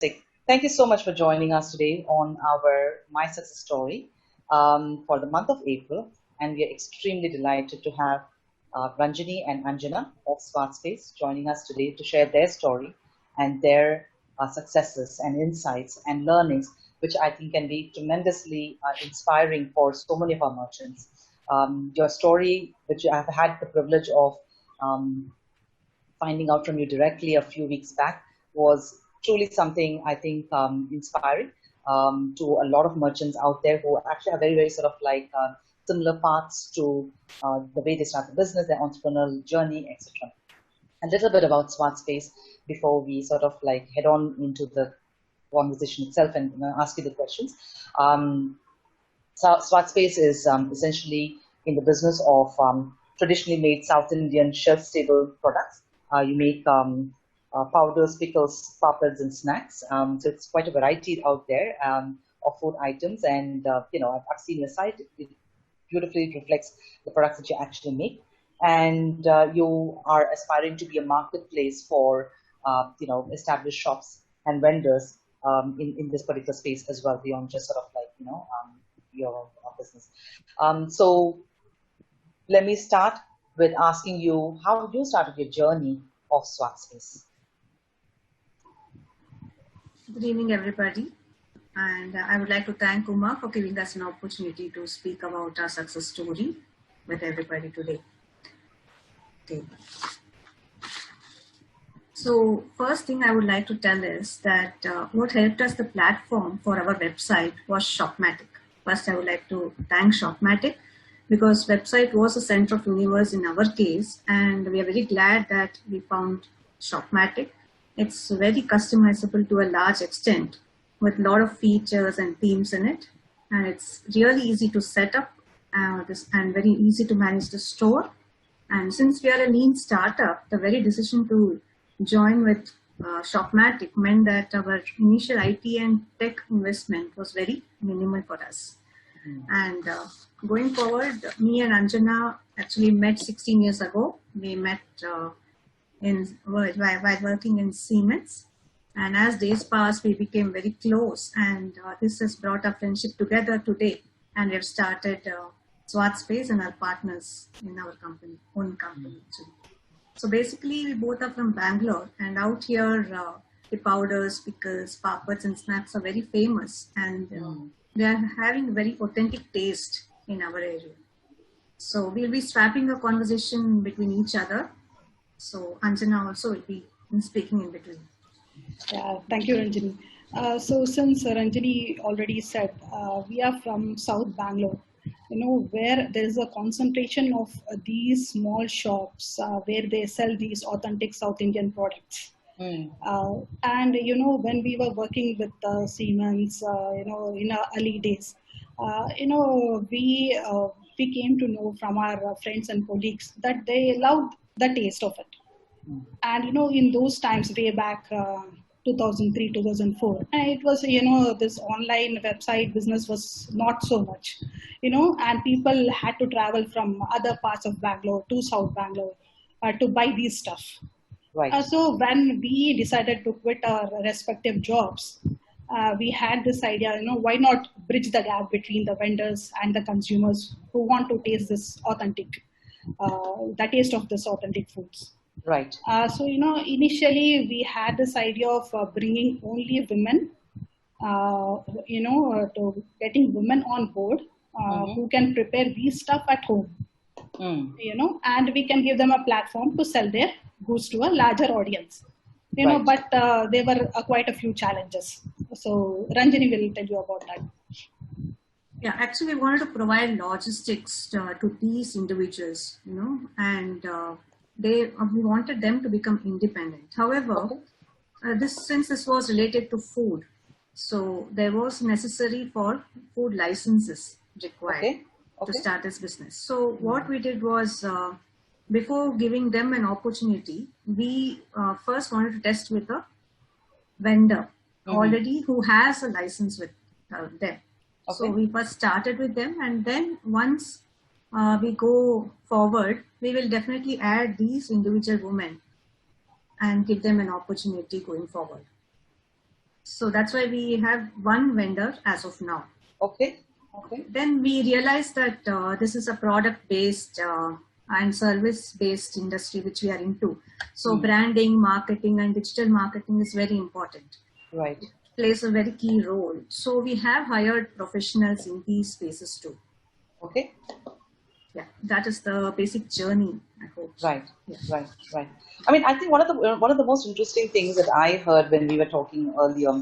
Thank you so much for joining us today on our My Success Story for the month of April. And we are extremely delighted to have Ranjini and Anjana of Swaad Space joining us today to share their story and their successes and insights and learnings, which I think can be tremendously inspiring for so many of our merchants. Your story, which I've had the privilege of um, finding out from you directly a few weeks back was truly something I think inspiring to a lot of merchants out there who actually have very, very sort of like similar paths to the way they start the business, their entrepreneurial journey, etc. A little bit about Swaadspace before we sort of like head on into the conversation itself and ask you the questions. Swadspace is essentially in the business of traditionally made South Indian shelf-stable products. You make powders, pickles, papads, and snacks. So it's quite a variety out there of food items. And I've seen your site. It beautifully reflects the products that you actually make. And you are aspiring to be a marketplace for established shops and vendors in this particular space as well, beyond just sort of like your business. So let me start with asking you how you started your journey of Swaadspace. Good evening, everybody. And I would like to thank Uma for giving us an opportunity to speak about our success story with everybody today. Okay. So first thing I would like to tell is that what helped us the platform for our website was Shopmatic. First, I would like to thank Shopmatic because website was the center of universe in our case, and we are very glad that we found Shopmatic. It's very customizable to a large extent with a lot of features and themes in it, and it's really easy to set up and very easy to manage the store. And since we are a lean startup, the very decision to join with Shopmatic meant that our initial IT and tech investment was very minimal for us. And going forward, me and Anjana actually met 16 years ago. We met while working in Siemens. And as days passed, we became very close. And this has brought our friendship together today. And we've started Swaadspace and our partners in our own company. So basically, we both are from Bangalore. And out here, the powders, pickles, papads, and snacks are very famous. And they are having very authentic taste in our area. So we'll be swapping a conversation between each other. So Anjana also will be speaking in between. Yeah, thank you, Ranjini. So since Ranjini already said, we are from South Bangalore, where there is a concentration of these small shops where they sell these authentic South Indian products. And when we were working with Siemens, in our early days, we came to know from our friends and colleagues that they loved the taste of it. And in those times, way back 2003, 2004, it was this online website business was not so much, and people had to travel from other parts of Bangalore to South Bangalore to buy these stuff. Right. So when we decided to quit our respective jobs, we had this idea, why not bridge the gap between the vendors and the consumers who want to taste this authentic, the taste of this authentic foods. Right. So, initially we had this idea of bringing only women, to getting women on board who can prepare these stuff at home, and we can give them a platform to sell their goods to a larger audience, Right. but there were quite a few challenges. So Ranjini will tell you about that. Yeah, actually we wanted to provide logistics to these individuals, and we wanted them to become independent. However, since this was related to food, so there was necessary for food licenses required to start this business. So what we did was, before giving them an opportunity, we first wanted to test with a vendor already who has a license with them. So we first started with them, and then once we go forward, we will definitely add these individual women and give them an opportunity going forward. So that's why we have one vendor as of now. Okay. Okay. Then we realized that this is a product-based and service-based industry which we are into. So branding, marketing, and digital marketing is very important. Right. It plays a very key role. So we have hired professionals in these spaces too. Okay. Yeah, that is the basic journey, I hope. Right. Yeah. Right. I mean, I think one of the most interesting things that I heard when we were talking earlier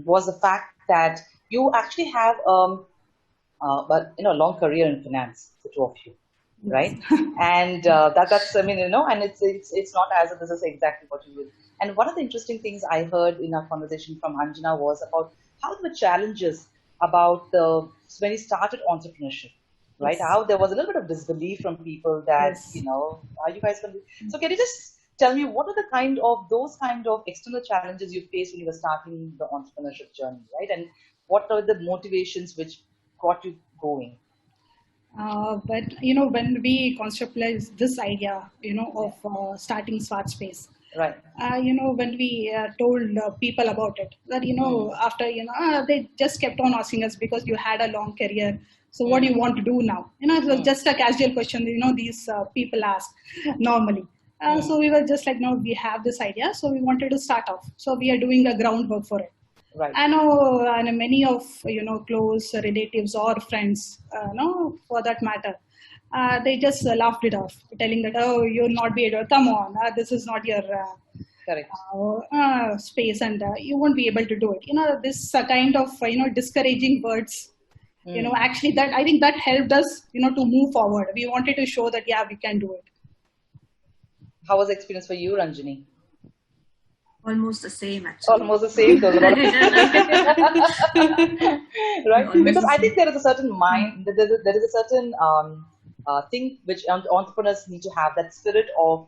was the fact that you actually have but a long career in finance, the two of you, right? And that's I mean, and it's not as if this is exactly what you would. And one of the interesting things I heard in our conversation from Anjana was about how the challenges about when you started entrepreneurship, right? Yes. How there was a little bit of disbelief from people that, Yes. are you guys going to... So can you just tell me what are those kind of external challenges you faced when you were starting the entrepreneurship journey, right? And what are the motivations which got you going? But when we conceptualized this idea, of starting Swaad Space, Right. When we told people about it, that after they just kept on asking us, because you had a long career, so what do you want to do now? It was just a casual question. These people ask normally. So we were just like, no, we have this idea, so we wanted to start off. So we are doing a groundwork for it. Right. I know, and many of close relatives or friends, for that matter, they just laughed it off, telling that, oh, you'll not be able. Come on, this is not your Correct. space, and you won't be able to do it. This kind of discouraging words. Actually, that I think that helped us, to move forward. We wanted to show that we can do it. How was the experience for you, Ranjini? Almost the same, actually. Almost the same. Right? Almost Because I the think there is a certain there is a certain thing which entrepreneurs need to have, that spirit of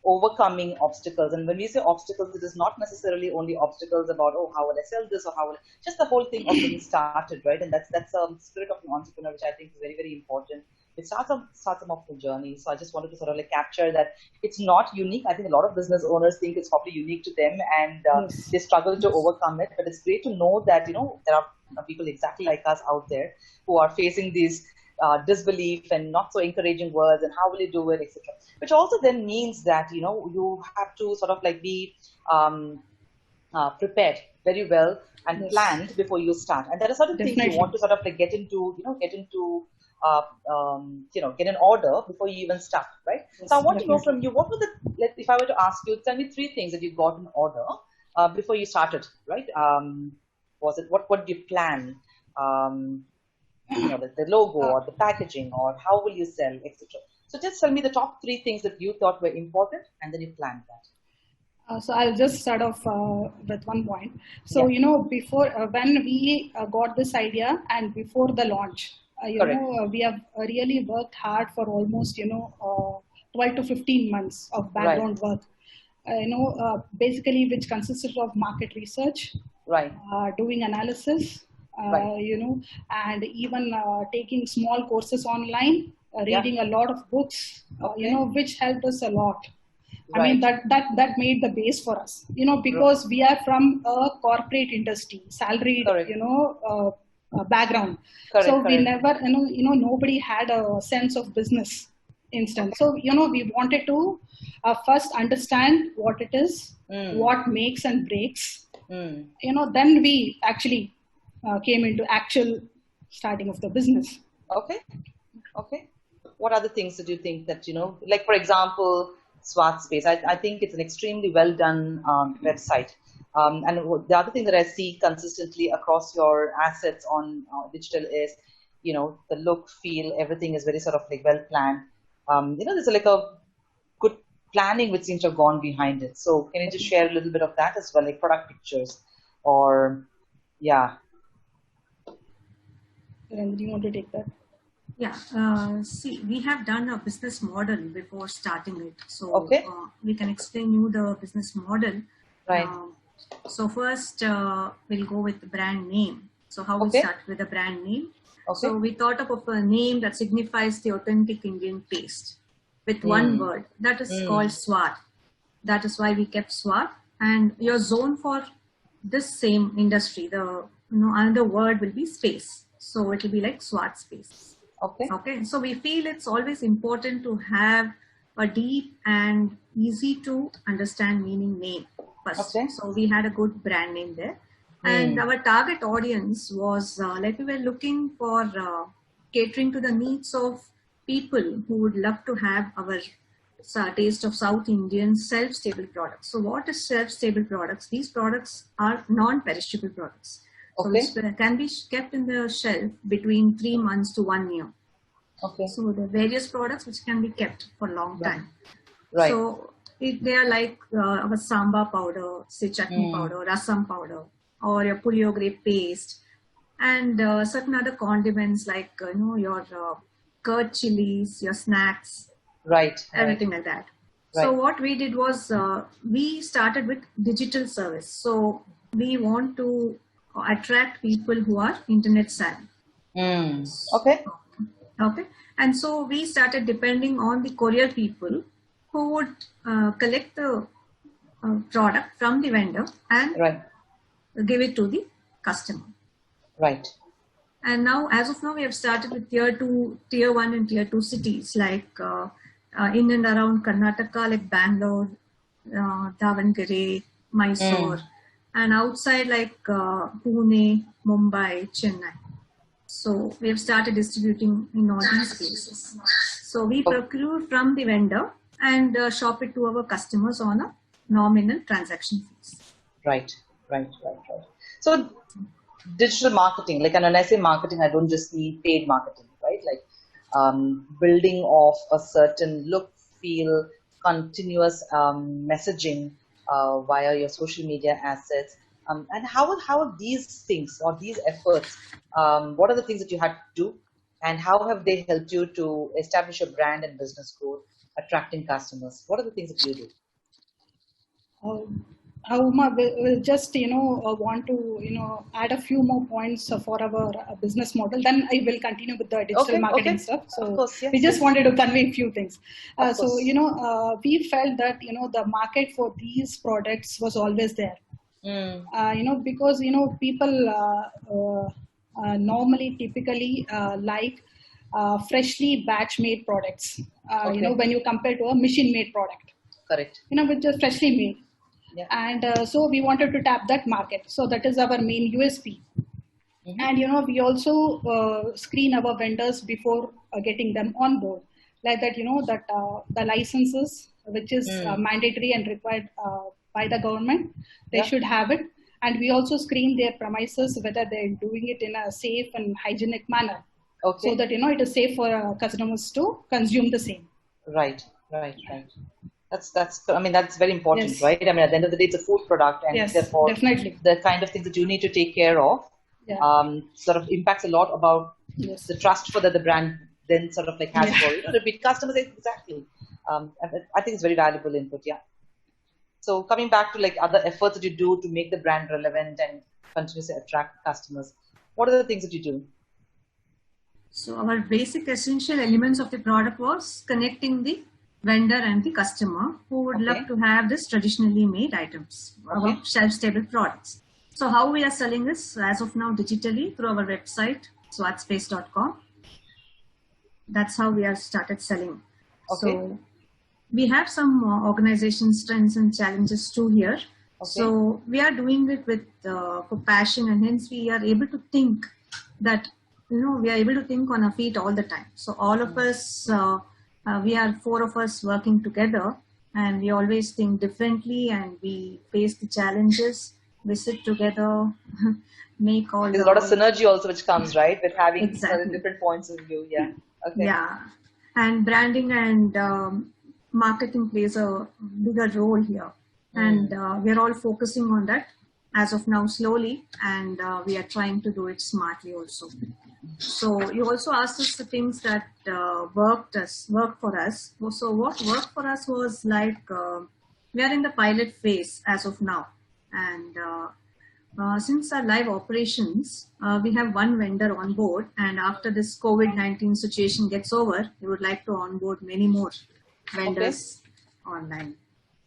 overcoming obstacles. And when we say obstacles, it is not necessarily only obstacles about, oh, how will I sell this, or how will just the whole thing of getting started, right? And that's a spirit of an entrepreneur, which I think is very, very important. It starts them off the journey. So I just wanted to sort of capture that it's not unique. I think a lot of business owners think it's probably unique to them, and they struggle to overcome it. But it's great to know that there are people exactly like us out there who are facing these disbelief and not so encouraging words, and how will you do it, etc. Which also then means that you have to sort of be prepared very well and planned before you start. And there are certain things you want to sort of get into, get in order before you even start, right? Yes, so I want to know from you, what were if I were to ask you, tell me 3 things that you got in order before you started, right? Was it, what did you plan? The logo or the packaging, or how will you sell, etc. So just tell me the top 3 things that you thought were important, and then you planned that. So I'll just start off with one point. So, before, when we got this idea and before the launch, we have really worked hard for almost, 12 to 15 months of background work, basically, which consisted of market research, doing analysis, and even taking small courses online, reading a lot of books, which helped us a lot. I mean, that made the base for us, because we are from a corporate industry, salaried, background. We never, nobody had a sense of business instant. So, we wanted to first understand what it is, what makes and breaks. Then we actually came into actual starting of the business. Okay. What are the things that you think that, like, for example, Swaadspace, I think it's an extremely well done website. And the other thing that I see consistently across your assets on digital is, the look, feel, everything is very sort of well planned. There's a good planning which seems to have gone behind it. So can you just share a little bit of that as well, like product pictures or, Ranjini, do you want to take that? Yeah, see, we have done a business model before starting it. So we can explain you the business model. Right. So first, we'll go with the brand name. So how we start with the brand name. So we thought of a name that signifies the authentic Indian taste with one word. That is called Swat. That is why we kept Swat. And your zone for this same industry, another word will be space. So it will be like Swaad Space. Okay. Okay. So we feel it's always important to have a deep and easy to understand meaning name first. Okay. So we had a good brand name there. And our target audience was like we were looking for catering to the needs of people who would love to have our taste of South Indian self-stable products. So what is self-stable products? These products are non-perishable products. Okay. So it can be kept in the shelf between 3 months to 1 year. Okay. So the various products which can be kept for a long time. Right. So they are like our samba powder, say chutney powder, rasam powder, or your puliyogre paste, and certain other condiments like your curd chilies, your snacks, everything like that. Right. So what we did was we started with digital service. So we want to attract people who are internet savvy. Okay. Okay. And so we started depending on the courier people who would collect the product from the vendor and give it to the customer. Right. And now, as of now, we have started with tier 1 and tier 2 cities like in and around Karnataka, like Bangalore, Davangere, Mysore, and outside like Pune, Mumbai, Chennai. So we have started distributing in all these places. So we procure from the vendor and shop it to our customers on a nominal transaction fees. Right. So digital marketing, like, and when I say marketing, I don't just mean paid marketing, right? Like building of a certain look, feel, continuous messaging via your social media assets. And how are these things or these efforts, what are the things that you had to do, and how have they helped you to establish your brand and business growth, attracting customers? What are the things that you do? Uma will just want to add a few more points for our business model. Then I will continue with the digital marketing stuff. So of course, yes, we just wanted to convey a few things. So we felt that the market for these products was always there. Because people normally typically like freshly batch made products. When you compare to a machine made product. Correct. Which is freshly made. Yeah. And so we wanted to tap that market. So that is our main USP. And we also screen our vendors before getting them on board. Like that, that the licenses, which is mandatory and required by the government, they should have it. And we also screen their premises whether they're doing it in a safe and hygienic manner. Okay. So that it is safe for customers to consume the same. Right. That's very important, right? I mean, at the end of the day, it's a food product, and therefore, definitely, the kind of things that you need to take care of sort of impacts a lot about the trust for that the brand then sort of like has for repeat customers. Exactly. I think it's very valuable input. Yeah. So coming back to like other efforts that you do to make the brand relevant and continuously attract customers, what are the things that you do? So our basic essential elements of the product was connecting the vendor and the customer who would love to have this traditionally made items, our shelf-stable products. So how we are selling this as of now digitally through our website, swadspace.com. That's how we have started selling. So we have some organization strengths and challenges too here. So we are doing it with for passion, and hence we are able to think that, we are able to think on our feet all the time. So all of us, we are 4 of us working together, and we always think differently, and we face the challenges. We sit together, make all. There's a lot of synergy also which comes, right, with having different points of view. Yeah. Okay. Yeah, and branding and marketing plays a bigger role here, and we are all focusing on that as of now slowly, and we are trying to do it smartly also. So you also asked us the things that worked for us. So what worked for us was like we are in the pilot phase as of now, and since our live operations, we have one vendor on board, and after this COVID-19 situation gets over, we would like to onboard many more vendors online.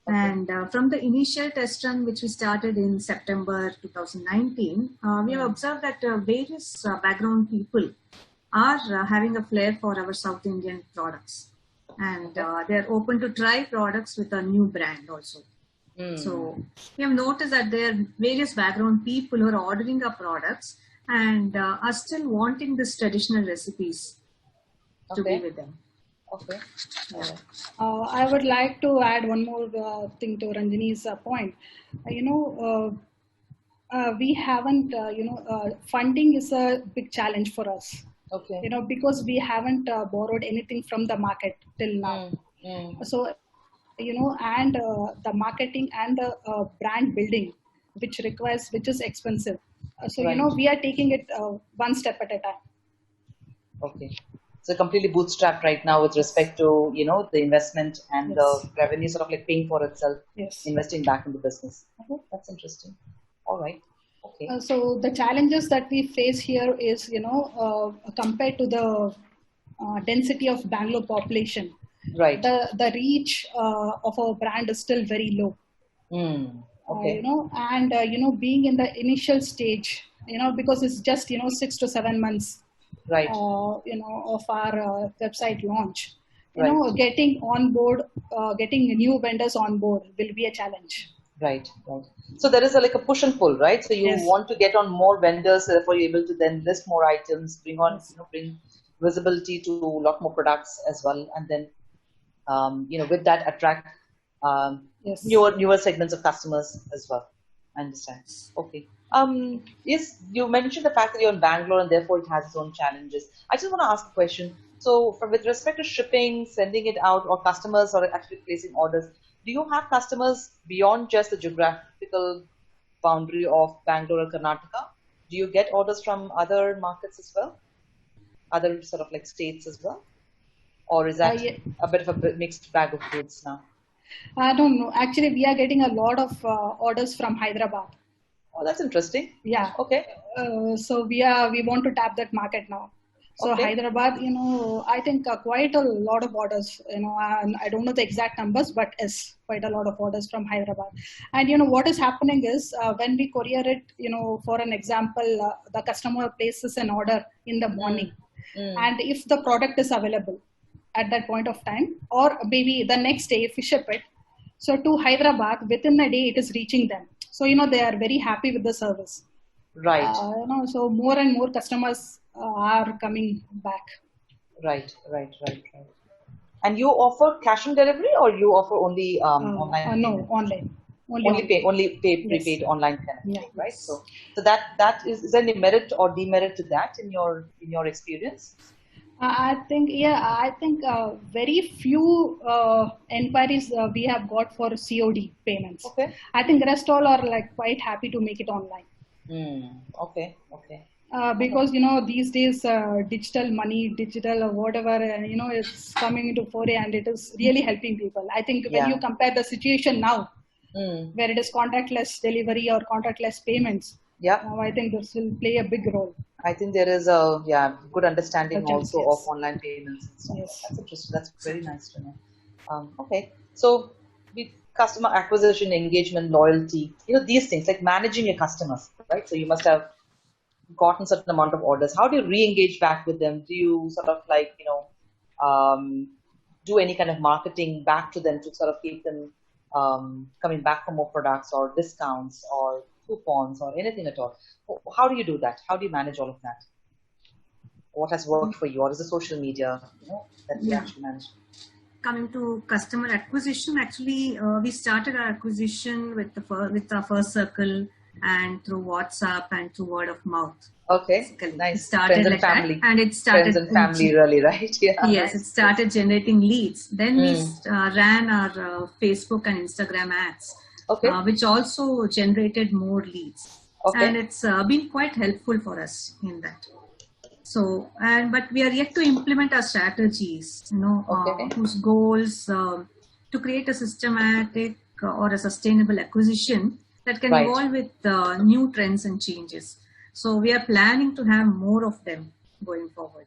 Okay. And from the initial test run, which we started in September 2019, we have observed that various background people are having a flair for our South Indian products. And they're open to try products with a new brand also. So we have noticed that there are various background people who are ordering our products and are still wanting these traditional recipes to be with them. Okay. I would like to add one more thing to Ranjini's point. We haven't, funding is a big challenge for us. Okay. Because we haven't borrowed anything from the market till now. So, and the marketing and the brand building, which is expensive. We are taking it one step at a time. Okay. So completely bootstrapped right now with respect to, the investment and the revenue sort of like paying for itself, investing back in the business. Okay, that's interesting. All right. Okay. So the challenges that we face here is, compared to the density of Bangalore population, right? The reach of our brand is still very low. Okay. And being in the initial stage, because it's just 6 to 7 months, right? Of our website launch, getting on board, getting new vendors on board will be a challenge. Right. So there is like a push and pull, right? So you want to get on more vendors, therefore you're able to then list more items, bring on, bring visibility to a lot more products as well, and then, with that attract newer segments of customers as well. I understand. Okay. Yes, you mentioned the fact that you're in Bangalore and therefore it has its own challenges. I just want to ask a question. So, with respect to shipping, sending it out, or customers or actually placing orders, do you have customers beyond just the geographical boundary of Bangalore or Karnataka? Do you get orders from other markets as well? Other sort of like states as well? Or is that a bit of a mixed bag of goods now? I don't know. Actually, we are getting a lot of orders from Hyderabad. Oh, that's interesting. Yeah. Okay. So we want to tap that market now. So Hyderabad, I think quite a lot of orders, and I don't know the exact numbers, but yes, quite a lot of orders from Hyderabad. And what is happening is when we courier it, for an example, the customer places an order in the morning, and if the product is available at that point of time, or maybe the next day if we ship it, so to Hyderabad, within a day it is reaching them. So they are very happy with the service. Right. So more and more customers are coming back. Right. And you offer cash on delivery, or you offer only online? No, online. Only prepaid online kind of thing, right? So that is there any merit or demerit to that in your experience? I think very few inquiries we have got for COD payments. Okay. I think the rest all are like quite happy to make it online. Okay. Because these days digital money, digital or whatever, is coming into foray, and it is really helping people. I think when you compare the situation now, where it is contactless delivery or contactless payments, I think this will play a big role. I think there is a good understanding also of online payments and stuff. Yes. That's interesting. That's very nice to know. Okay, so with customer acquisition, engagement, loyalty, these things like managing your customers, right? So you must have gotten certain amount of orders. How do you re-engage back with them? Do you sort of like do any kind of marketing back to them to sort of keep them coming back for more products or discounts or coupons or anything at all? How do you do that? How do you manage all of that? What has worked for you? Or is it social media that you actually manage? Coming to customer acquisition, actually, we started our acquisition with our first circle and through WhatsApp and through word of mouth. Okay, nice. Started Friends and like family. That, and it started. Friends and family, really, right? Yeah. Yes, it started generating leads. Then we ran our Facebook and Instagram ads, which also generated more leads. Okay. And it's been quite helpful for us in that. So, but we are yet to implement our strategies, whose goals to create a systematic or a sustainable acquisition that can evolve with new trends and changes. So we are planning to have more of them going forward.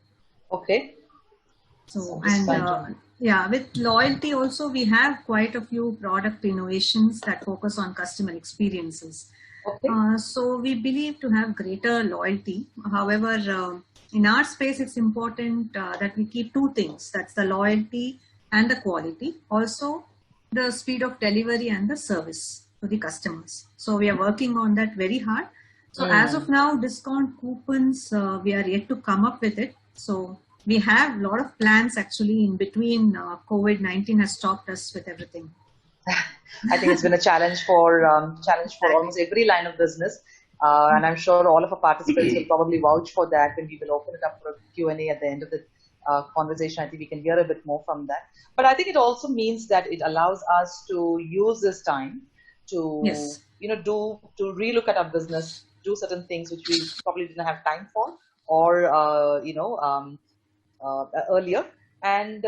Okay. So Yeah, with loyalty also, we have quite a few product innovations that focus on customer experiences. Okay. So we believe to have greater loyalty. However, in our space, it's important that we keep two things. That's the loyalty and the quality. Also, the speed of delivery and the service to the customers. So we are working on that very hard. So as of now, discount coupons, we are yet to come up with it. So we have a lot of plans actually in between. COVID-19 has stopped us with everything. I think it's been a challenge for almost every line of business, and I'm sure all of our participants will probably vouch for that when we will open it up for a Q&A at the end of the conversation. I think we can hear a bit more from that. But I think it also means that it allows us to use this time to Yes. to relook at our business, do certain things which we probably didn't have time for, or earlier, and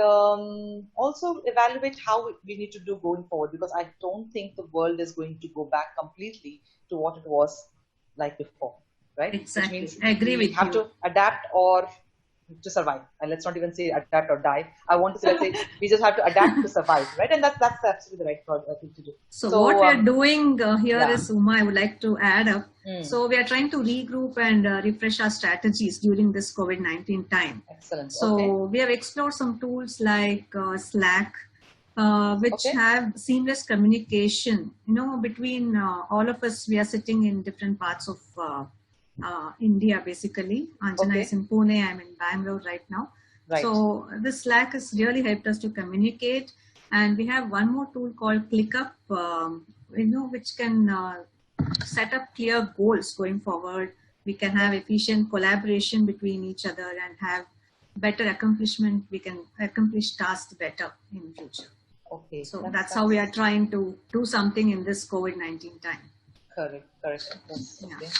also evaluate how we need to do going forward, because I don't think the world is going to go back completely to what it was like before, right? Exactly. Which means I agree we with have you. to adapt or to survive. And let's not even say adapt or die. I want to say, let's say we just have to adapt to survive, right? And that's absolutely the right thing to do. So what we are doing here yeah. is, Uma, I would like to add up. So we are trying to regroup and refresh our strategies during this COVID-19 time. Excellent. So okay. we have explored some tools like Slack, which Okay. have seamless communication. Between all of us, we are sitting in different parts of India, basically. Anjana Okay. is in Pune. I'm in Bangalore right now. Right. So this Slack has really helped us to communicate. And we have one more tool called ClickUp, which can set up clear goals going forward. We can have efficient collaboration between each other and have better accomplishment. We can accomplish tasks better in future. Okay. So that's how we are trying to do something in this COVID-19 time. Correct. Yes. Yeah. Okay.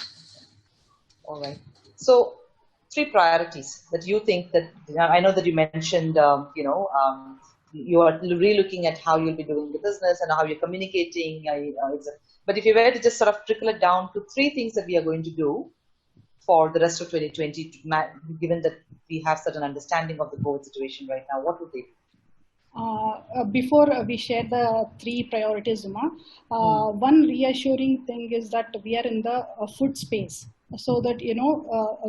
All right. So 3 priorities that you think that, I know that you mentioned, you are re-looking at how you'll be doing the business and how you're communicating. But if you were to just sort of trickle it down to 3 things that we are going to do for the rest of 2020, given that we have certain understanding of the COVID situation right now, what would they be? Before we share the 3 priorities, Uma, one reassuring thing is that we are in the food space, so that,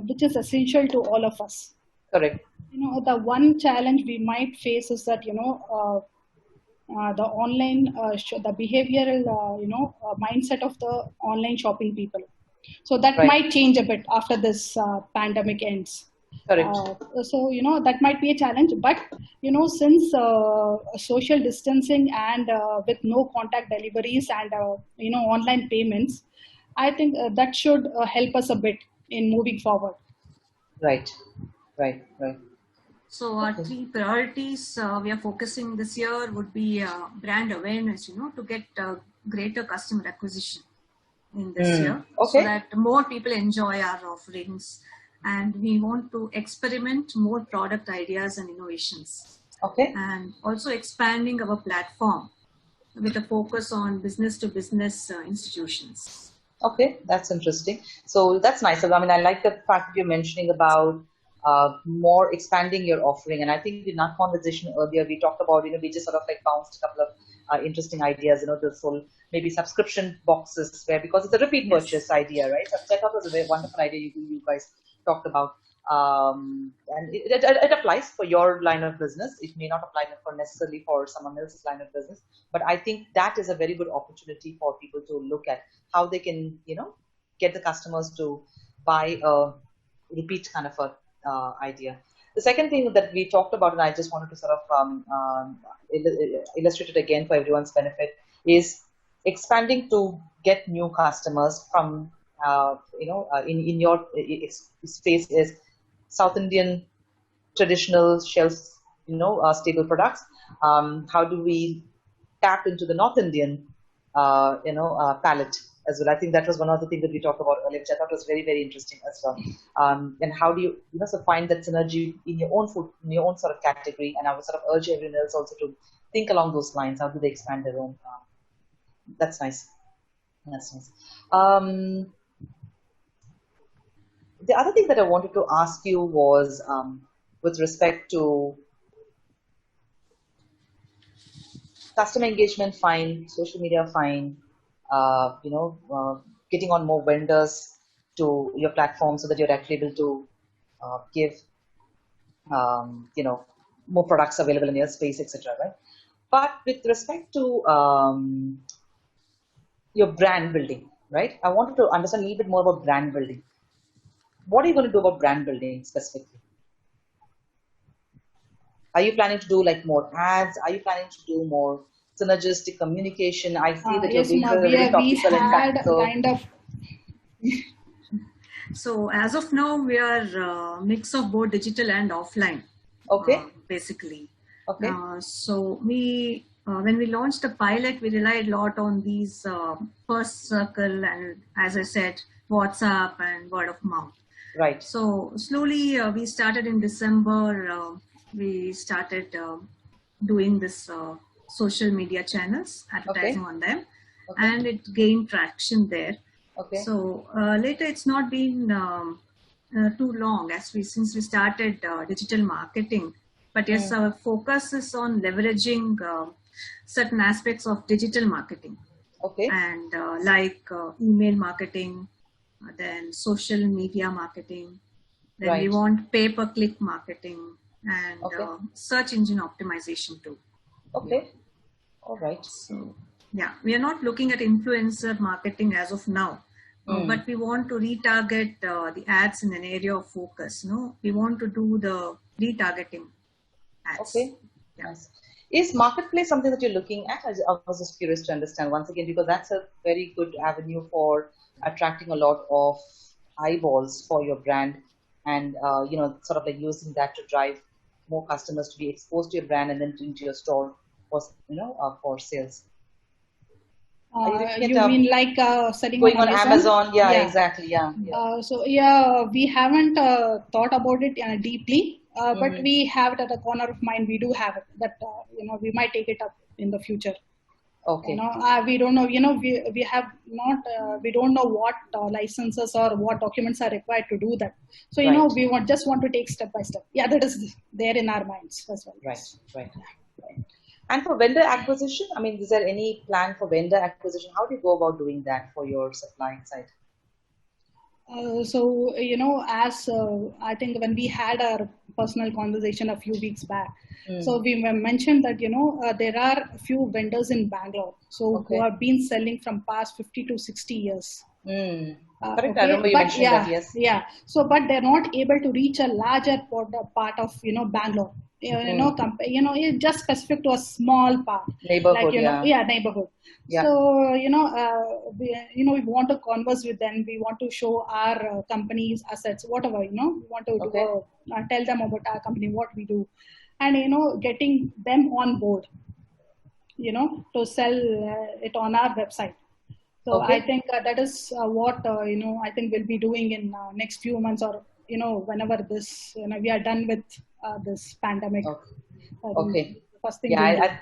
which is essential to all of us. Correct. The one challenge we might face is that, the online, the behavioral, mindset of the online shopping people. So that might change a bit after this pandemic ends. Correct. So, that might be a challenge, but, since social distancing and with no contact deliveries and, online payments, I think that should help us a bit in moving forward. Right. So our 3 priorities we are focusing this year would be brand awareness, to get greater customer acquisition in this year, so that more people enjoy our offerings. And we want to experiment more product ideas and innovations. Okay. And also expanding our platform with a focus on business-to-business institutions. Okay, that's interesting. So that's nice. I mean, I like the fact that you're mentioning about more expanding your offering. And I think in our conversation earlier, we talked about, we just sort of like bounced a couple of interesting ideas, this whole maybe subscription boxes, where, because it's a repeat purchase idea, right? So I thought it was a very wonderful idea you guys talked about. And it applies for your line of business. It may not apply for necessarily for someone else's line of business, but I think that is a very good opportunity for people to look at how they can, get the customers to buy a repeat kind of a idea. The second thing that we talked about, and I just wanted to sort of illustrate it again for everyone's benefit, is expanding to get new customers from, in your space is South Indian traditional shelf, staple products. How do we tap into the North Indian, palette as well? I think that was one of the things that we talked about earlier, which I thought was very, very interesting as well. And how do you, so find that synergy in your own food, in your own sort of category? And I would sort of urge everyone else also to think along those lines. How do they expand their own? That's nice. That's nice. The other thing that I wanted to ask you was with respect to Customer engagement, fine. Social media, fine. Getting on more vendors to your platform so that you're actually able to give, more products available in your space, etc. Right? But with respect to your brand building, right? I wanted to understand a little bit more about brand building. What are you going to do about brand building specifically? Are you planning to do like more ads? Are you planning to do more synergistic communication? I see that your Yes, vehicles are very we topical and had tactical. kind of. So as of now, we are a mix of both digital and offline. Okay. Basically. Okay. So we, when we launched the pilot, we relied a lot on these first circle and, as I said, WhatsApp and word of mouth. Right. So slowly we started in December. We started doing this social media channels, advertising on them, and it gained traction there. Okay. So later, it's not been too long since we started digital marketing. But yes, our focus is on leveraging certain aspects of digital marketing. Okay. And like email marketing, then social media marketing. Then we want pay-per-click marketing and search engine optimization too. Okay. Yeah. All right. So yeah, we are not looking at influencer marketing as of now. But we want to retarget the ads in an area of focus. No, we want to do the retargeting ads. Okay. Yeah. Nice. Is marketplace something that you're looking at? I was just curious to understand once again, because that's a very good avenue for attracting a lot of eyeballs for your brand, and sort of like using that to drive more customers to be exposed to your brand and then into your store for sales. You mean like selling going on Amazon? Yeah, exactly. Yeah. So we haven't thought about it deeply, but we have it at the corner of mind. We do have it that we might take it up in the future. Okay. We don't know. We have not. We don't know what licenses or what documents are required to do that. So we just want to take step by step. Yeah, that is there in our minds as well. Right. And for vendor acquisition, I mean, is there any plan for vendor acquisition? How do you go about doing that for your supplying side? So, as I think when we had our personal conversation a few weeks back, so we mentioned that, there are a few vendors in Bangalore, who have been selling from past 50 to 60 years. Correct. I remember you mentioned that, yes. Yeah. So, but they're not able to reach a larger part of, Bangalore. It's just specific to a small part. Neighborhood, neighborhood. Yeah. So, we want to converse with them. We want to show our company's assets, whatever, we want to tell them about our company, what we do. And, getting them on board, to sell it on our website. So I think that is what, I think we'll be doing in next few months or, whenever this, we are done with this pandemic. First thing I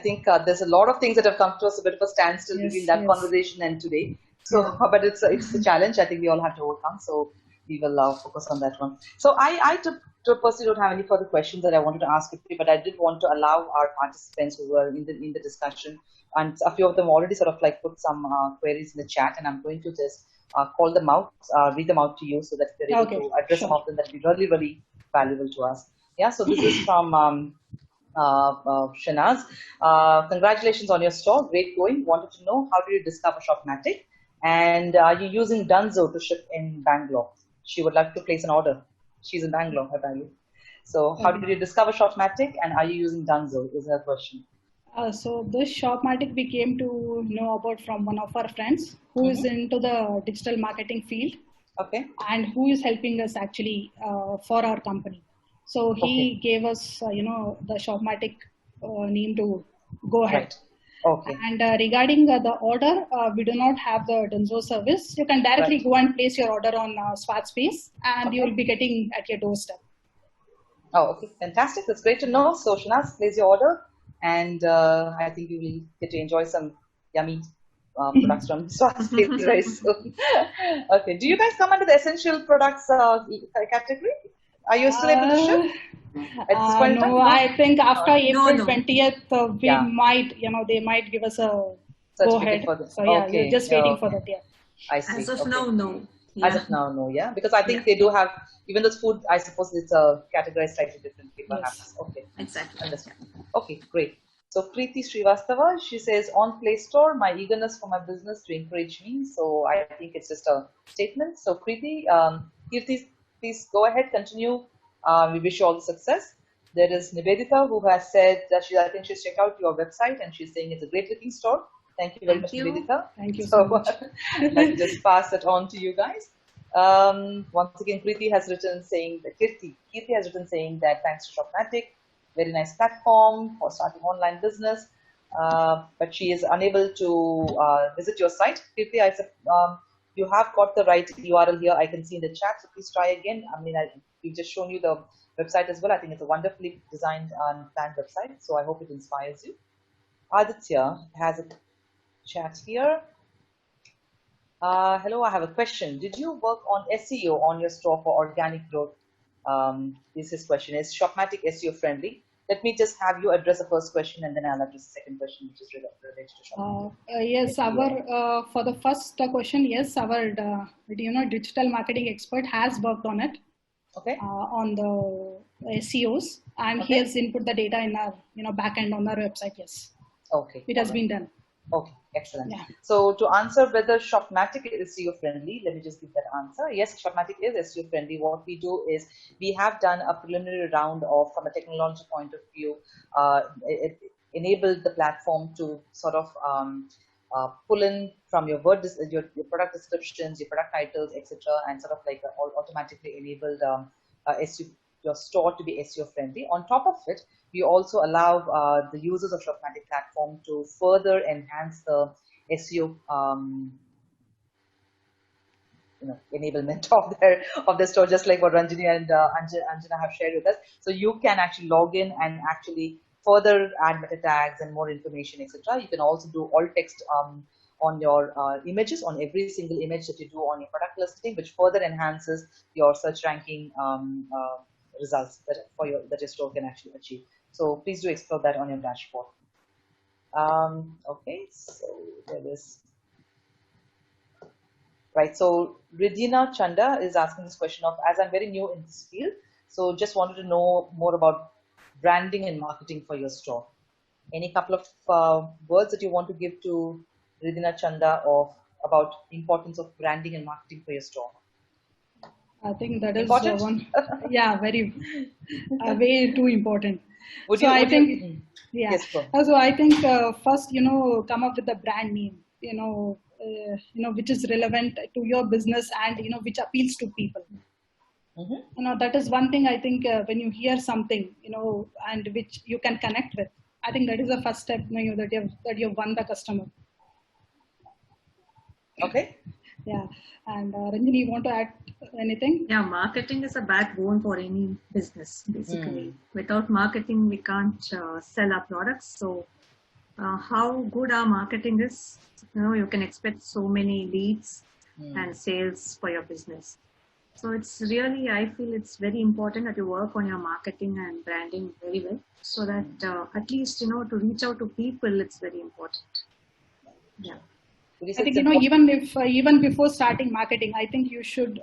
think there's a lot of things that have come to us a bit of a standstill between that conversation and today. So, but it's a challenge I think we all have to overcome. So we will focus on that one. So I personally don't have any further questions that I wanted to ask you, but I did want to allow our participants who were in the discussion, and a few of them already sort of like put some queries in the chat, and I'm going to just call them out, read them out to you so that you're able to address some of them that will be really, really valuable to us. Yeah, so this is from Shanaz. Congratulations on your store, great going. Wanted to know, how did you discover Shopmatic, and are you using Dunzo to ship in Bangalore? She would like to place an order. She's in Bangalore, apparently. So how did you discover Shopmatic, and are you using Dunzo is her question. So this Shopmatic we came to know about from one of our friends who is into the digital marketing field. Okay. And who is helping us actually for our company. So he gave us, the Shopmatic name to go ahead. Right. Okay. And regarding the order, we do not have the Dunzo service. You can directly go and place your order on Swaadspace, and you will be getting at your doorstep. Oh, okay. Fantastic. That's great to know. So Shanaz, place your order, and I think you will get to enjoy some yummy products from Swaadspace very soon. Okay. Do you guys come under the essential products category? Are you still able to ship? At this point in time, No, I think after April No. 20th, we Yeah. might, they might give us a go Certificate ahead. for this. So yeah, Okay. we're just waiting for Okay. that. Yeah. I see. As of Okay. now, no. As Yeah. of now, no, yeah, because I think Yeah. they do have, even though food, I suppose it's categorized slightly differently, perhaps. Yes. Okay, Exactly. understood. Okay, great. So Preeti Srivastava, she says, on Play Store, my eagerness for my business to encourage me. So I think it's just a statement. So Preeti, Kirti, please go ahead, continue. We wish you all the success. There is Nivedita who has said that I think she's checked out your website and she's saying it's a great looking store. Thank you very much, Nivedita. Thank you so much. Let me just pass it on to you guys. Once again, Kirti has written saying that Kirti has written saying that thanks to Shopmatic, very nice platform for starting online business. But she is unable to visit your site. Kirti, you have got the right URL here. I can see in the chat, so please try again. I mean, we've just shown you the website as well. I think it's a wonderfully designed and planned website. So I hope it inspires you. Aditya has a chat here. Hello, I have a question. Did you work on SEO on your store for organic growth? Is his question. Is Shopmatic SEO friendly? Let me just have you address the first question and then I'll address the second question, which is related to Shopmatic. Yes, SEO. for the first question, yes, our digital marketing expert has worked on it. Okay. On the SEOs, and he has input the data in our backend on our website. Yes. Okay. It has been done. Okay, excellent. Yeah. So to answer whether Shopmatic is SEO friendly, let me just give that answer. Yes, Shopmatic is SEO friendly. What we do is we have done a preliminary round of, from a technology point of view, it enabled the platform to sort of pull in from your your product descriptions, your product titles, etc., and sort of like automatically enabled SEO, your store to be SEO friendly. On top of it, we also allow the users of Shopmatic platform to further enhance the SEO enablement of their store, just like what Ranjini and Anjana have shared with us. So you can actually log in and actually further add meta tags and more information, etc. You can also do alt text on your images, on every single image that you do on your product listing, which further enhances your search ranking results that your store can actually achieve. So please do explore that on your dashboard. Okay, so there is. Right, so Regina Chanda is asking this question of, as I'm very new in this field, so just wanted to know more about branding and marketing for your store. Any couple of words that you want to give to Regina Chanda about importance of branding and marketing for your store? I think that is important? One. Yeah, very, way too important. Yes, so I think first, come up with a brand name, which is relevant to your business and, which appeals to people. Mm-hmm. That is one thing I think when you hear something, and which you can connect with, I think that is the first step, that you've won the customer. Okay. Yeah. And Ranjini, you want to add anything? Yeah, marketing is a backbone for any business, basically. Without marketing, we can't sell our products. So how good our marketing is, you can expect so many leads and sales for your business. So it's really, I feel it's very important that you work on your marketing and branding very well, so that at least, to reach out to people, it's very important. Yeah. I think, even before starting marketing, I think you should,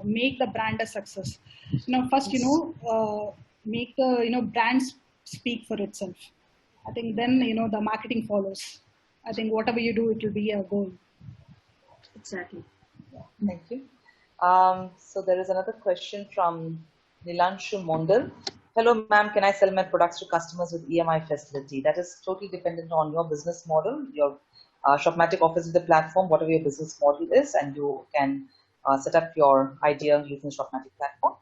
make the brand a success. First, make the, brands speak for itself. I think then, the marketing follows. I think whatever you do, it will be a goal. Exactly. Yeah, thank you. So there is another question from Nilanshu Mondal. Hello, ma'am. Can I sell my products to customers with EMI facility? That is totally dependent on your business model. Your Shopmatic offers the platform, whatever your business model is, and you can set up your idea using the Shopmatic platform.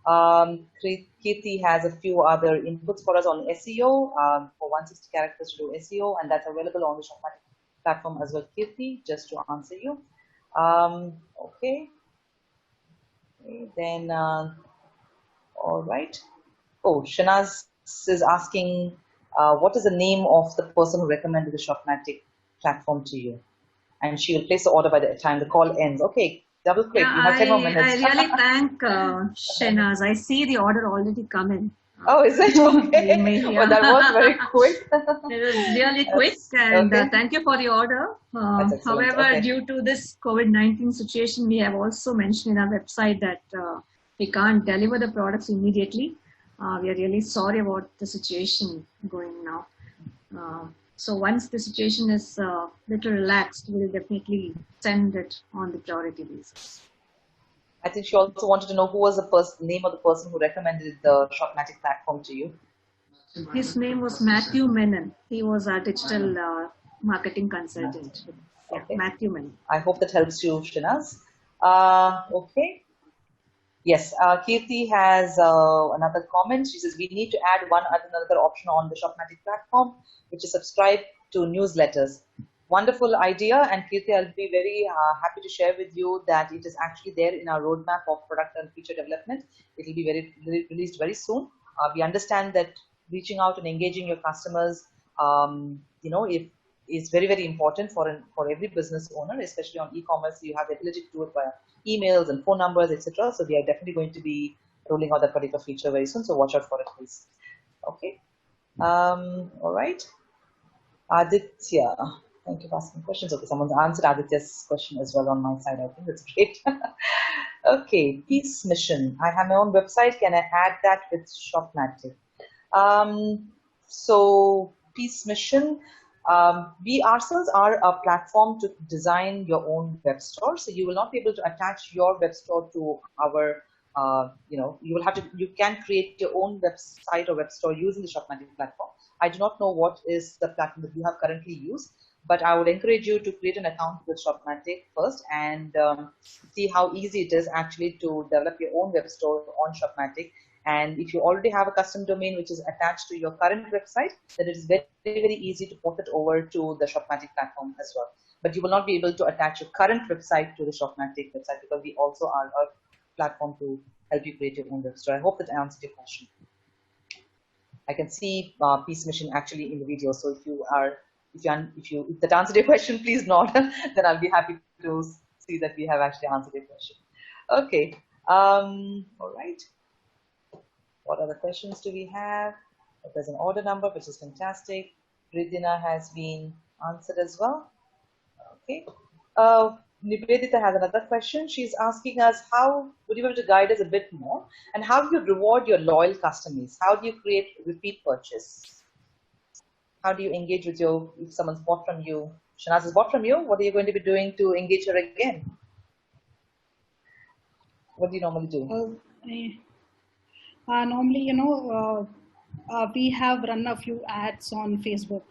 Kirti has a few other inputs for us on SEO, for 160 characters to do SEO, and that's available on the Shopmatic platform as well, Kirti, just to answer you. Okay. Then, all right. Oh, Shanaz is asking, what is the name of the person who recommended the Shopmatic platform to you? And she will place the order by the time the call ends. Okay, double quick. Yeah, You have 10 more I minutes. really thank Shenaz. I see the order already come in. Oh, is it? Okay. Well, that was very quick. It was really quick, and okay. thank you for the order. That's excellent. However, Okay. due to this COVID-19 situation, we have also mentioned in our website that we can't deliver the products immediately. We are really sorry about the situation going now. So once the situation is a little relaxed, we'll definitely send it on the priority basis. I think she also wanted to know who was the name of the person who recommended the Shopmatic platform to you. His name was Matthew Menon. He was our digital marketing consultant. Yeah, Okay. Matthew Menon. I hope that helps you, Shinaz. Okay. Yes, Kirti has another comment. She says, we need to add another option on the Shopmatic platform, which is subscribe to newsletters. Wonderful idea. And Kirti, I'll be very happy to share with you that it is actually there in our roadmap of product and feature development. It will be released very soon. We understand that reaching out and engaging your customers, is very, very important for every business owner, especially on e-commerce. You have the ability to do it via emails and phone numbers, etc. So we are definitely going to be rolling out that particular feature very soon. So watch out for it, please. Okay. All right. Aditya, thank you for asking questions. Okay, someone's answered Aditya's question as well on my side. I think that's great. Okay, Peace Mission. I have my own website. Can I add that with Shopmatic? So Peace Mission. We ourselves are a platform to design your own web store. So you will not be able to attach your web store to our, you can create your own website or web store using the Shopmatic platform. I do not know what is the platform that you have currently used, but I would encourage you to create an account with Shopmatic first and see how easy it is actually to develop your own web store on Shopmatic. And if you already have a custom domain which is attached to your current website, then it is very, very easy to port it over to the Shopmatic platform as well. But you will not be able to attach your current website to the Shopmatic website because we also are a platform to help you create your own web store. I hope that answered your question. I can see Peace Mission actually in the video. So if that answered your question, please nod. Then I'll be happy to see that we have actually answered your question. Okay. All right. What other questions do we have? There's an order number, which is fantastic. Ridina has been answered as well. Okay. Nivedita has another question. She's asking us, how would you be able to guide us a bit more? And how do you reward your loyal customers? How do you create repeat purchase? How do you engage with if someone's bought from you? Shanaz has bought from you. What are you going to be doing to engage her again? What do you normally do? Normally, we have run a few ads on Facebook,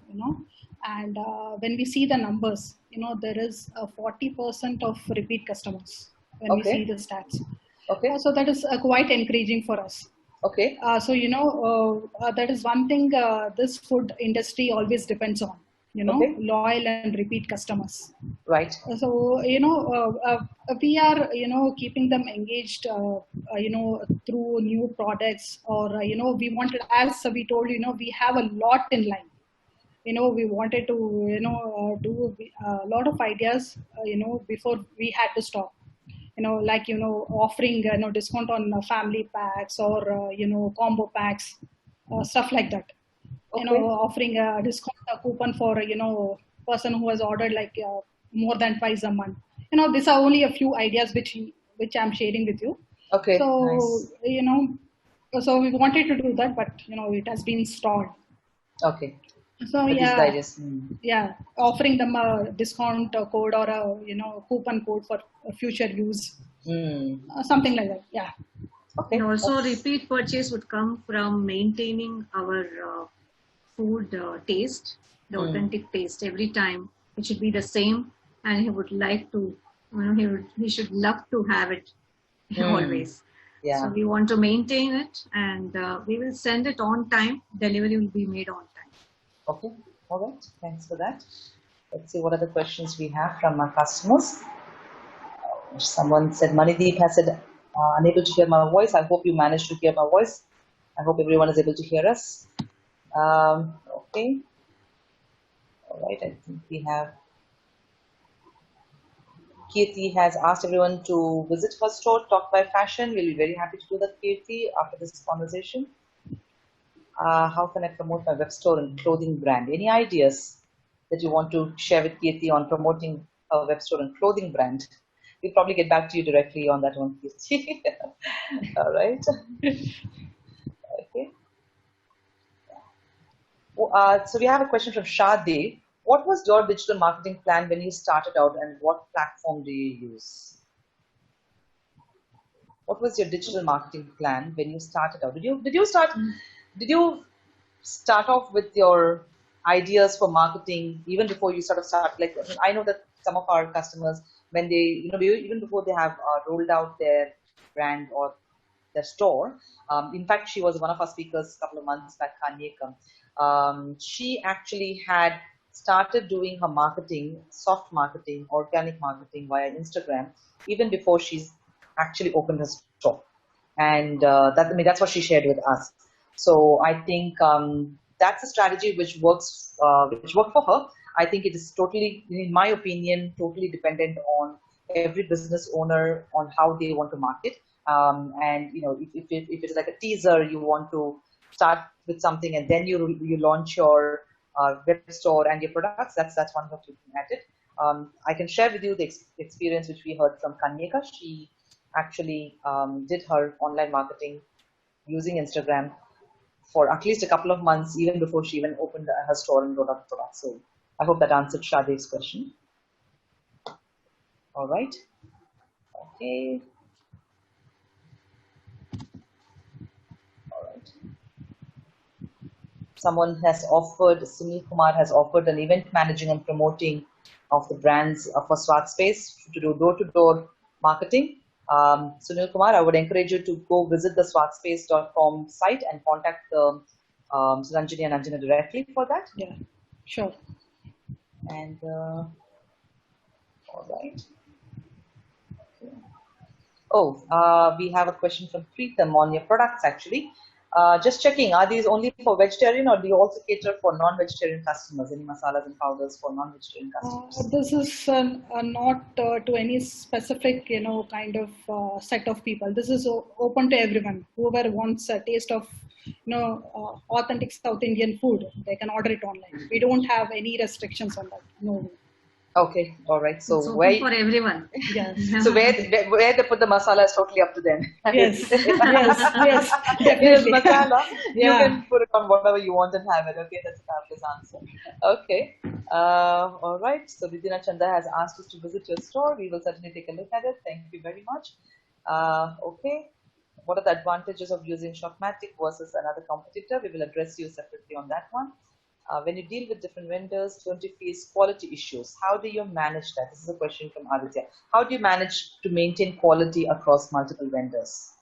and when we see the numbers, there is a 40% of repeat customers when we see the stats. Okay. So that is quite encouraging for us. Okay. So, that is one thing this food industry always depends on, loyal and repeat customers. Right. So, we are, keeping them engaged, through new products or, we wanted, as we told, we have a lot in line. We wanted to, do a lot of ideas, before we had to stop. Offering, discount on family packs or, combo packs, stuff like that. Okay. Offering a discount coupon for, person who has ordered more than twice a month. These are only a few ideas which I'm sharing with you. Okay. So, nice. So we wanted to do that, but, it has been stalled. Okay. So yeah, offering them a discount code or a coupon code for future use, something like that. Yeah. Okay. And also, repeat purchase would come from maintaining our food taste, the authentic taste. Every time it should be the same, and he would like to, he should love to have it always. Yeah. So we want to maintain it, and we will send it on time. Delivery will be made on time. Okay, all right. Thanks for that. Let's see what other questions we have from our customers. Someone said, Manideep has said, unable to hear my voice. I hope you managed to hear my voice. I hope everyone is able to hear us. Okay. All right, I think we have Kirti has asked everyone to visit her store, Talk by Fashion. We'll be very happy to do that, Kirti, after this conversation. How can I promote my web store and clothing brand? Any ideas that you want to share with Kirti on promoting a web store and clothing brand? We'll probably get back to you directly on that one, Kirti. All right. Okay. So we have a question from Shade. What was your digital marketing plan when you started out, and what platform do you use? What was your digital marketing plan when you started out? Did you start off with your ideas for marketing even before you sort of start? Like, I know that some of our customers, when they, even before they have rolled out their brand or their store. In fact, she was one of our speakers a couple of months back, Kanyeka. She actually had started doing her marketing, soft marketing, organic marketing via Instagram, even before she's actually opened her store. And that's what she shared with us. So I think that's a strategy which worked for her. I think it is totally, in my opinion, totally dependent on every business owner on how they want to market. And if it's like a teaser, you want to start with something and then you launch your web store and your products. That's one way of looking at it. I can share with you the experience which we heard from Kanyeka. She actually did her online marketing using Instagram for at least a couple of months, even before she even opened her store and rolled out the products. So I hope that answered Shade's question. All right. Okay. All right. Someone has offered, Sunil Kumar has offered an event managing and promoting of the brands for Swaad Space to do door-to-door marketing. Sunil Kumar, I would encourage you to go visit the swadspace.com site and contact Ranjini and Anjana directly for that. Yeah, sure. And all right. Okay. Oh, we have a question from Preetham on your products actually. Just checking, are these only for vegetarian or do you also cater for non-vegetarian customers? Any masalas and powders for non-vegetarian customers? This is not to any specific, kind of set of people. This is open to everyone. Whoever wants a taste of, authentic South Indian food, they can order it online. We don't have any restrictions on that. No. Okay, all right. So it's open for everyone. Yes. So where they put the masala is totally up to them. Yes, yes, definitely. Masala, Yeah. you can put it on whatever you want and have it. Okay, that's a fabulous answer. Okay, all right. So Vidina Chanda has asked us to visit your store. We will certainly take a look at it. Thank you very much. Okay, what are the advantages of using Shopmatic versus another competitor? We will address you separately on that one. When you deal with different vendors, don't you face quality issues? How do you manage that? This is a question from Aditya. How do you manage to maintain quality across multiple vendors?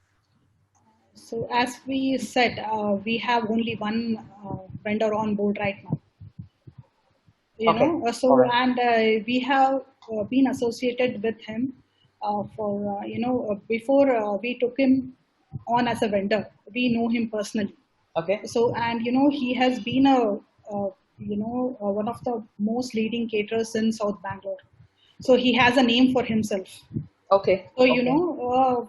So as we said, we have only one vendor on board right now. And we have been associated with him before we took him on as a vendor. We know him personally. Okay. So, and he has been one of the most leading caterers in South Bangalore. So he has a name for himself. Okay. So,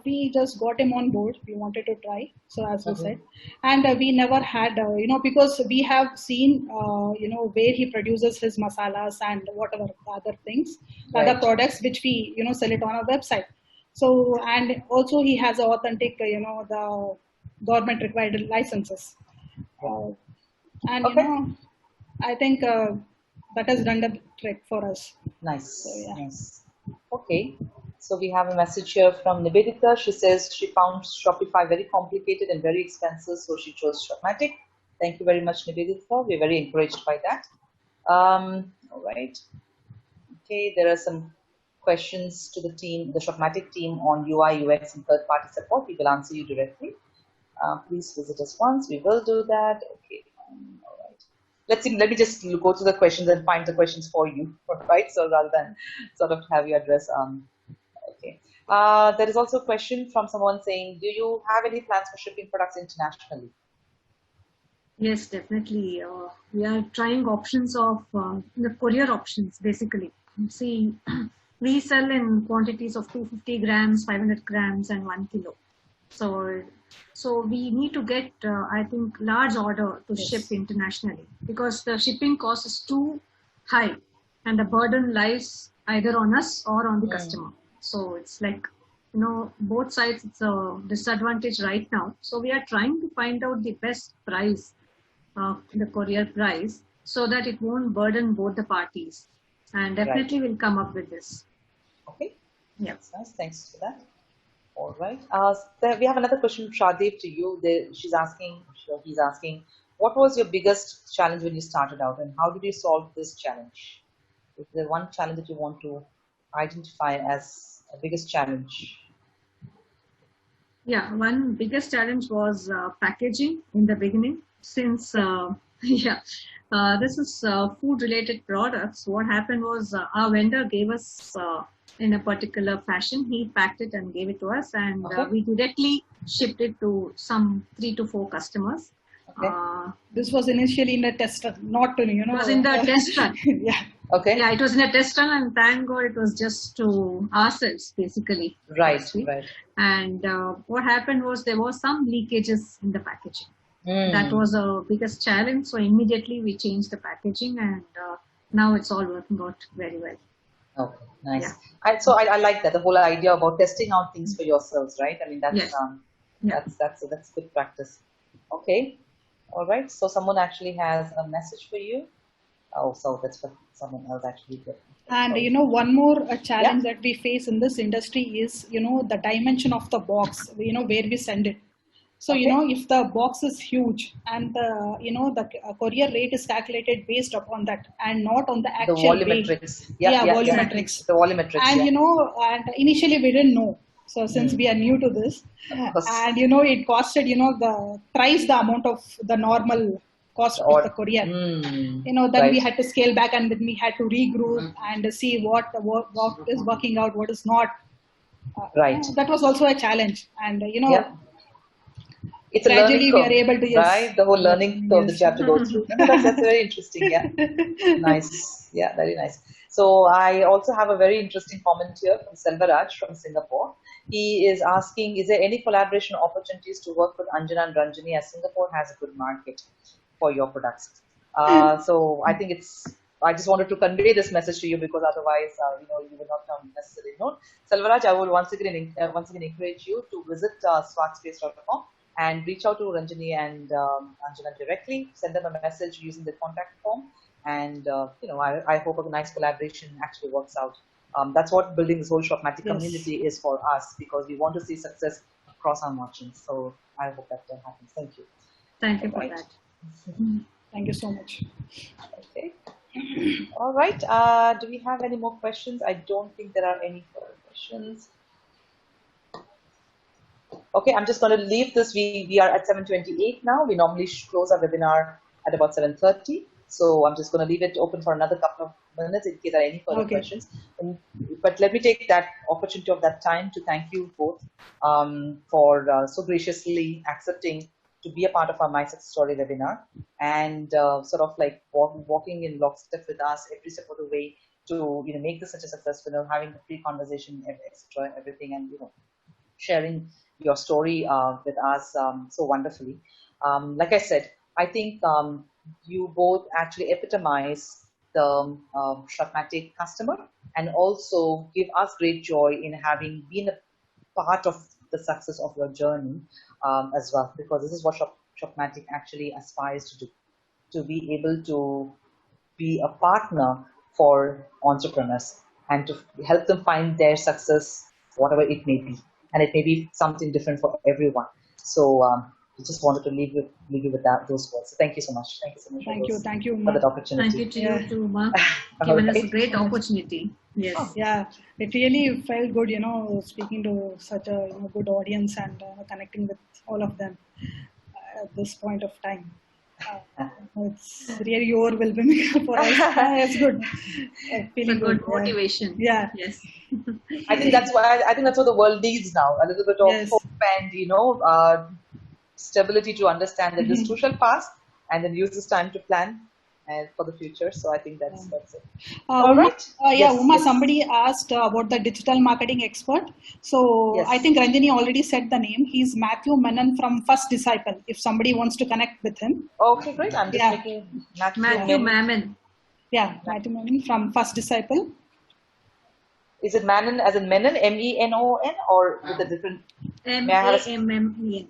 we just got him on board. We wanted to try. So as we said, and we never had, because we have seen, where he produces his masalas and whatever other things, other products, which we, sell it on our website. So, and also he has authentic, the government required licenses. I think that has done the trick for us. Nice. So, yeah. Nice. Okay. So we have a message here from Nivedita. She says she found Shopify very complicated and very expensive, so she chose Shopmatic. Thank you very much, Nivedita. We're very encouraged by that. All right. Okay, there are some questions to the team, the Shopmatic team, on UI, UX, and third-party support. We will answer you directly. Please visit us once. We will do that. Okay. All right. Let me just go through the questions and find the questions for you, right? So rather than sort of have you address. Okay. There is also a question from someone saying, do you have any plans for shipping products internationally? Yes, definitely. We are trying options of the courier options, basically. See, we sell in quantities of 250 grams, 500 grams, and 1 kilo. So we need to get, I think, large order to ship internationally, because the shipping cost is too high and the burden lies either on us or on the customer. So it's like, both sides, it's a disadvantage right now. So we are trying to find out the best price, the courier price, so that it won't burden both the parties. And definitely we'll come up with this. Okay. Yeah. That's nice. Thanks for that. All right. We have another question, Shadev, to you. He's asking, what was your biggest challenge when you started out, and how did you solve this challenge? Is there one challenge that you want to identify as a biggest challenge? Yeah, one biggest challenge was packaging in the beginning, since this is food-related products. What happened was our vendor gave us in a particular fashion. He packed it and gave it to us, and we directly shipped it to some 3 to 4 customers. Okay. This was initially in a test run, not to, It was in the test run. Yeah. Okay. Yeah, it was in a test run, and thank God it was just to ourselves, basically. Right, right. And what happened was there was some leakages in the packaging. That was a biggest challenge. So immediately we changed the packaging, and now it's all working out very well. Okay, nice. Yeah. I like that, the whole idea about testing out things for yourselves, right? I mean, that's that's good practice. Okay. All right. So someone actually has a message for you. Oh, so that's what someone else actually did. And one more challenge that we face in this industry is, the dimension of the box, where we send it. So, if the box is huge and the courier rate is calculated based upon that and not on the actual volumetrics. Volumetrics. The volumetrics. And, and initially we didn't know. So since we are new to this, and it costed the thrice the amount of the normal cost of the courier. Then we had to scale back, and then we had to regroup and see what is working out, what is not. That was also a challenge, and it's gradually we are able to right, the whole learning curve that you have to go through. That's very interesting. Yeah, nice. Yeah, very nice. So I also have a very interesting comment here from Selvaraj from Singapore. He is asking, is there any collaboration opportunities to work with Anjana and Ranjini, as Singapore has a good market for your products? So I think I just wanted to convey this message to you, because otherwise, you will not come necessarily known. Selvaraj, I will once again encourage you to visit swadspace.com and reach out to Ranjini and Anjana directly. Send them a message using the contact form, and I hope a nice collaboration actually works out. That's what building this whole Shopmatic community is for us, because we want to see success across our merchants. So I hope that happens. Thank you. Thank you for that. Thank you so much. Okay. All right. Do we have any more questions? I don't think there are any further questions. Okay, I'm just going to leave this. We are at 7:28 now. We normally close our webinar at about 7:30. So I'm just going to leave it open for another couple of minutes in case there are any further questions. But let me take that opportunity of that time to thank you both for so graciously accepting to be a part of our My Success Story webinar, and sort of like walking in lockstep with us every step of the way to make this such a successful, having the free conversation, etc., everything, and sharing your story with us so wonderfully. Like I said, I think you both actually epitomize the Shopmatic customer, and also give us great joy in having been a part of the success of your journey as well, because this is what Shopmatic actually aspires to do, to be able to be a partner for entrepreneurs and to help them find their success, whatever it may be. And it may be something different for everyone. So I just wanted to leave you with those words. So thank you so much. Thank you so much. Thank you, for that opportunity. Thank you to you too, Ma. Given us a great opportunity. Yes. Yeah, it really felt good, speaking to such a good audience and connecting with all of them at this point of time. It's really overwhelming for us. It's good. It's a good motivation. Yeah. Yes. I think that's what the world needs now. A little bit of hope and stability to understand that this too shall pass, and then use this time to plan and for the future. So I think that's it. All Uma, right. yes, Uma, yes. somebody asked about the digital marketing expert. So Yes. I think Ranjini already said the name. He's Matthew Menon from First Disciple, if somebody wants to connect with him. Okay, great. I'm just making Matthew Mammon. Yeah, Matthew Menon from First Disciple. Is it Menon as in Menon, M-E-N-O-N, or with a different? M-A-M-M-E-N.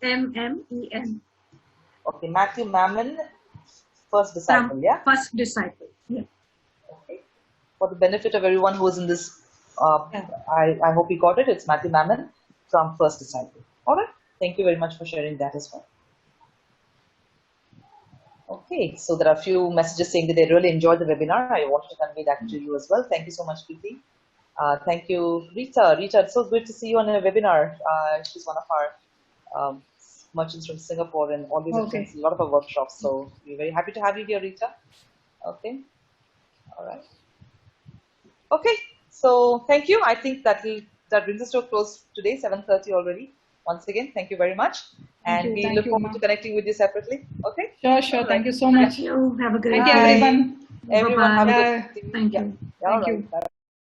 M-A-M-M-E-N. Okay, Matthew Mammon, First Disciple, yeah? First Disciple, yeah. Okay. For the benefit of everyone who is in this, I hope you got it. It's Matthew Mammon from First Disciple. All right. Thank you very much for sharing that as well. Okay, so there are a few messages saying that they really enjoyed the webinar. I wanted to convey that to you as well. Thank you so much, Preeti. Thank you, Rita. Rita, it's so good to see you on a webinar. She's one of our merchants from Singapore and always attends a lot of our workshops. So we're very happy to have you here, Rita. Okay, all right. Okay, so thank you. I think that brings us to a close today, 7:30 already. Once again, thank you very much. And we look forward to connecting with you separately. Okay? Sure, sure. Thank you so much. Thank you. Have a great day. Thank you, everyone. Everyone, have a good day. Thank you. All right. Bye.